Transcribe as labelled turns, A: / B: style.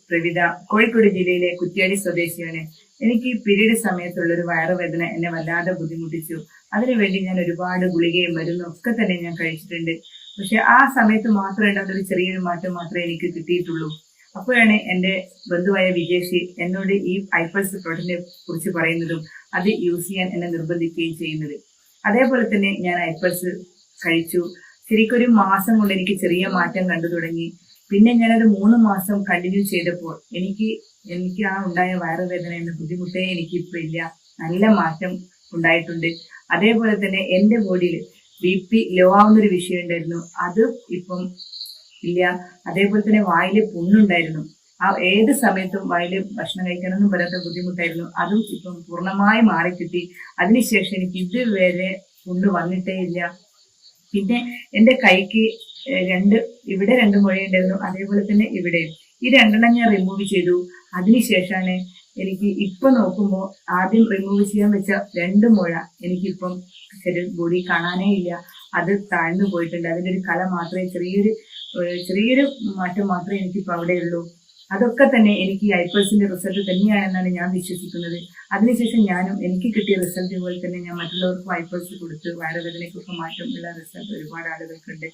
A: പ്രവിത, കോഴിക്കോട് ജില്ലയിലെ കുറ്റ്യാടി സ്വദേശിയാണ്. എനിക്ക് പീരീഡ് സമയത്തുള്ളൊരു വയറുവേദന എന്നെ വല്ലാതെ ബുദ്ധിമുട്ടിച്ചു. അതിനുവേണ്ടി ഞാൻ ഒരുപാട് ഗുളികയും മരുന്നും ഒക്കെ തന്നെ ഞാൻ കഴിച്ചിട്ടുണ്ട്. പക്ഷെ ആ സമയത്ത് മാത്രം ഉണ്ടാകുന്ന ഒരു ചെറിയൊരു മാറ്റം മാത്രമേ എനിക്ക് കിട്ടിയിട്ടുള്ളൂ. അപ്പോഴാണ് എന്റെ ബന്ധുവായ വിജേഷ് എന്നോട് ഈ ഐപ്പൾസ് പ്രോട്ടീനെ കുറിച്ച് പറയുന്നതും അത് യൂസ് ചെയ്യാൻ എന്നെ നിർബന്ധിക്കുകയും ചെയ്യുന്നത്. അതേപോലെ തന്നെ ഞാൻ ഐപ്പൾസ് കഴിച്ചു. ശരിക്കും ഒരു മാസം കൊണ്ട് എനിക്ക് ചെറിയ മാറ്റം കണ്ടു തുടങ്ങി. പിന്നെ ഞാനത് 3 മാസം കണ്ടിന്യൂ ചെയ്തപ്പോൾ എനിക്ക് ആ ഉണ്ടായ വയറുവേദന എന്ന ബുദ്ധിമുട്ടേ എനിക്കിപ്പോ ഇല്ല. നല്ല മാറ്റം ഉണ്ടായിട്ടുണ്ട്. അതേപോലെ തന്നെ എന്റെ ബോഡിയിൽ BP ലോ ആവുന്നൊരു വിഷയം ഉണ്ടായിരുന്നു, അത് ഇപ്പം ഇല്ല. അതേപോലെ തന്നെ വായില് പുണ്ണുണ്ടായിരുന്നു, ആ ഏത് സമയത്തും വായില് ഭക്ഷണം കഴിക്കാനൊന്നും പറ്റാത്ത ബുദ്ധിമുട്ടായിരുന്നു, അതും ഇപ്പം പൂർണ്ണമായി മാറിക്കിട്ടി. അതിനുശേഷം എനിക്ക് ഇതുവരെ പുണ്ണ് വന്നിട്ടേ ഇല്ല. പിന്നെ എന്റെ കൈക്ക് ഇവിടെ 2 മുഴയുണ്ടായിരുന്നു, അതേപോലെ തന്നെ ഇവിടെ ഈ 2 ഞാൻ റിമൂവ് ചെയ്തു. അതിനുശേഷമാണ് എനിക്ക് ഇപ്പൊ നോക്കുമ്പോൾ ആദ്യം റിമൂവ് ചെയ്യാൻ വെച്ച 2 മുഴ എനിക്കിപ്പം ബോഡി കാണാനേ ഇല്ല. അത് താഴ്ന്നു പോയിട്ടുണ്ട്. അതിന്റെ ഒരു കല മാത്രമേ ചെറിയൊരു മാറ്റം മാത്രമേ എനിക്കിപ്പോ അവിടെയുള്ളൂ. അതൊക്കെ തന്നെ എനിക്ക് ഈ ഐപ്പൾസിന്റെ റിസൾട്ട് തന്നെയാണെന്നാണ് ഞാൻ വിശ്വസിക്കുന്നത്. അതിനുശേഷം എനിക്ക് കിട്ടിയ റിസൾട്ട് പോലെ തന്നെ ഞാൻ മറ്റുള്ളവർക്കും ഐപ്പൾസ് കൊടുത്ത് വയറുവേദനയ്ക്കൊക്കെ മാറ്റമുള്ള റിസൾട്ട് ഒരുപാട് ആളുകൾക്കുണ്ട്.